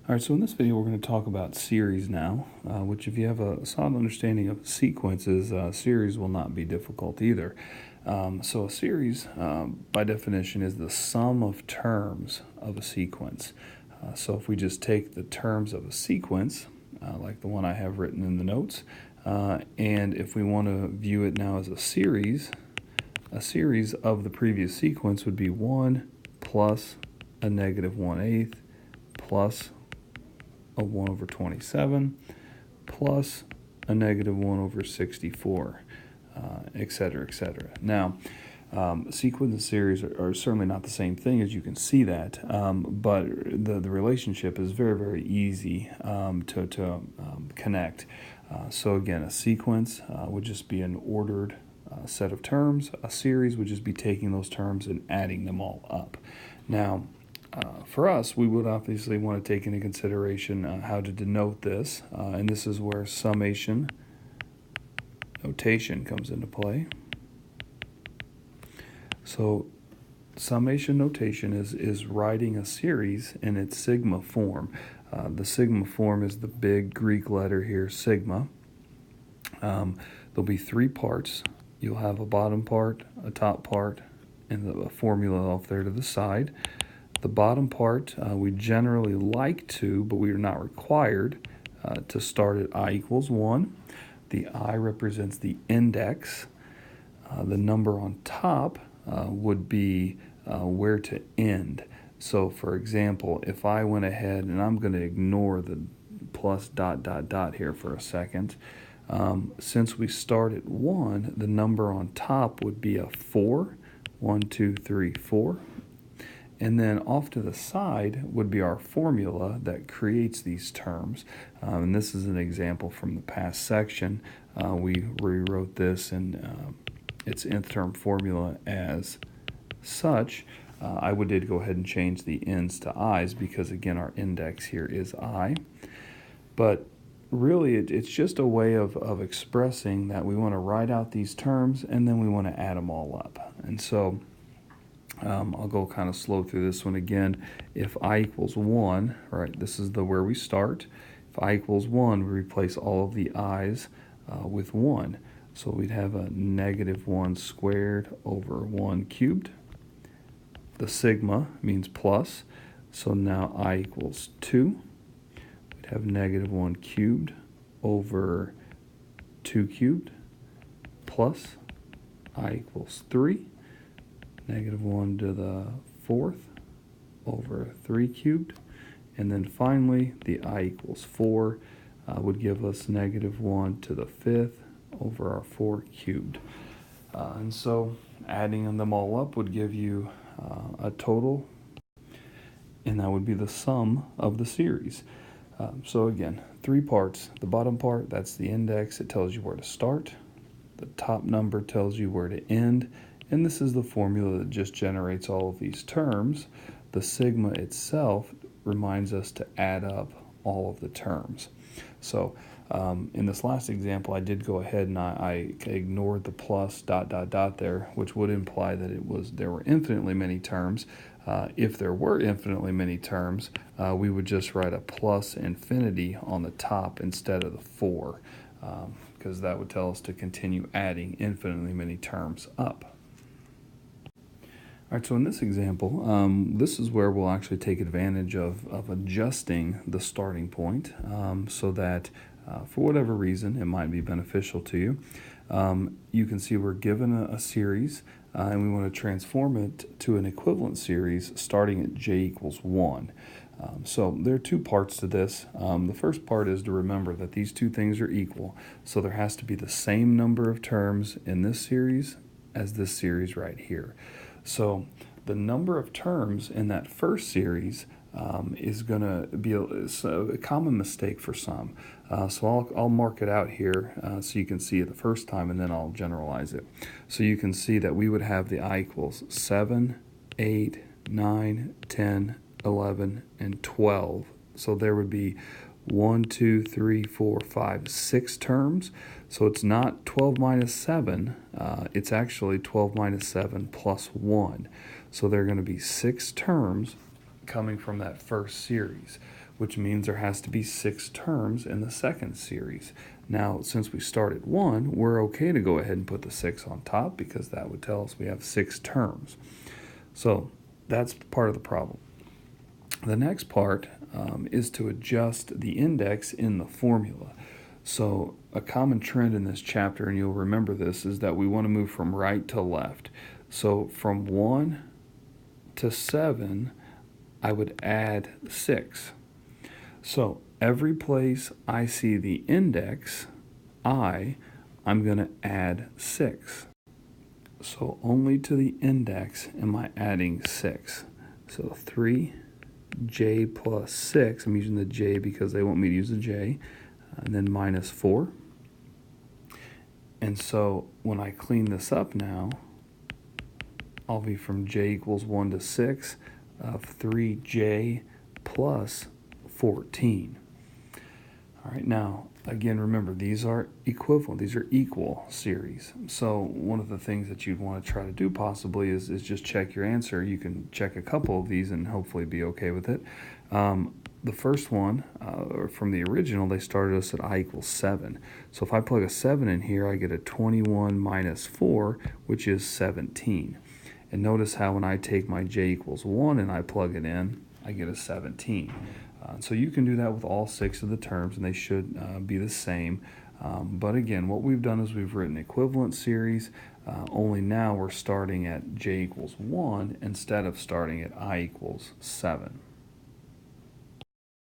All right, so in this video, we're going to talk about series now, which if you have a solid understanding of sequences, series will not be difficult either. So a series, by definition, is the sum of terms of a sequence. So if we just take the terms of a sequence, like the one I have written in the notes, and if we want to view it now as a series of the previous sequence would be 1 plus a negative 1/8 plus a 1 over 27 plus a negative 1 over 64, etc., etc. Now, sequence and series are certainly not the same thing, as you can see that, but the relationship is very, very easy to connect. So again, a sequence would just be an ordered set of terms. A series would just be taking those terms and adding them all up. Now, for us, we would obviously want to take into consideration how to denote this, and this is where summation notation comes into play. So summation notation is writing a series in its sigma form. The sigma form is the big Greek letter here, sigma. There'll be three parts. You'll have a bottom part, a top part, and a formula off there to the side. The bottom part, we generally like to, but we are not required to start at I equals 1. The I represents the index. The number on top would be where to end. So for example, if I went ahead, and I'm going to ignore the plus ... here for a second, since we start at 1, the number on top would be a 4. 1, 2, 3, 4. And then off to the side would be our formula that creates these terms. And this is an example from the past section. We rewrote this in its nth term formula as such. I did go ahead and change the n's to i's because, again, our index here is I. But really, it's just a way of expressing that we want to write out these terms and then we want to add them all up. And so I'll go kind of slow through this one again. If I equals 1, right, this is where we start. If I equals 1, we replace all of the i's with 1. So we'd have a negative 1 squared over 1 cubed. The sigma means plus, so now I equals 2. We'd have negative 1 cubed over 2 cubed plus I equals 3. Negative 1 to the 4th over 3 cubed. And then finally, the I equals 4 would give us negative 1 to the 5th over our 4 cubed. And so adding them all up would give you a total, and that would be the sum of the series. So again, three parts. The bottom part, that's the index. It tells you where to start. The top number tells you where to end. And this is the formula that just generates all of these terms. The sigma itself reminds us to add up all of the terms. So in this last example, I did go ahead and I ignored the plus ... there, which would imply that there were infinitely many terms. If there were infinitely many terms, we would just write a plus infinity on the top instead of the 4, because that would tell us to continue adding infinitely many terms up. All right, so in this example, this is where we'll actually take advantage of adjusting the starting point so that for whatever reason it might be beneficial to you. You can see we're given a series and we want to transform it to an equivalent series starting at j equals 1. So there are two parts to this. The first part is to remember that these two things are equal, so there has to be the same number of terms in this series as this series right here. So the number of terms in that first series is going to be a common mistake for some. So I'll mark it out here so you can see it the first time, and then I'll generalize it. So you can see that we would have the I equals 7, 8, 9, 10, 11, and 12. So there would be 1, 2, 3, 4, 5, 6 terms. So it's not 12 minus 7, it's actually 12 minus 7 plus 1. So there are going to be 6 terms coming from that first series, which means there has to be 6 terms in the second series. Now, since we start at 1, we're okay to go ahead and put the 6 on top because that would tell us we have 6 terms. So that's part of the problem. The next part is to adjust the index in the formula. So a common trend in this chapter, and you'll remember this, is that we want to move from right to left. So from 1 to 7, I would add 6. So every place I see the index I, I'm going to add 6. So only to the index am I adding 6. So 3j plus 6, I'm using the j because they want me to use the j, and then minus 4. And so when I clean this up now, I'll be from j equals 1 to 6 of 3j plus 14. All right, now, again, remember, these are equivalent. These are equal series. So one of the things that you'd want to try to do possibly is just check your answer. You can check a couple of these and hopefully be okay with it. The first one, from the original, they started us at I equals 7. So if I plug a 7 in here, I get a 21 minus 4, which is 17. And notice how when I take my j equals 1 and I plug it in, I get a 17. So you can do that with all 6 of the terms, and they should be the same. But again, what we've done is we've written equivalent series, only now we're starting at j equals 1 instead of starting at I equals 7.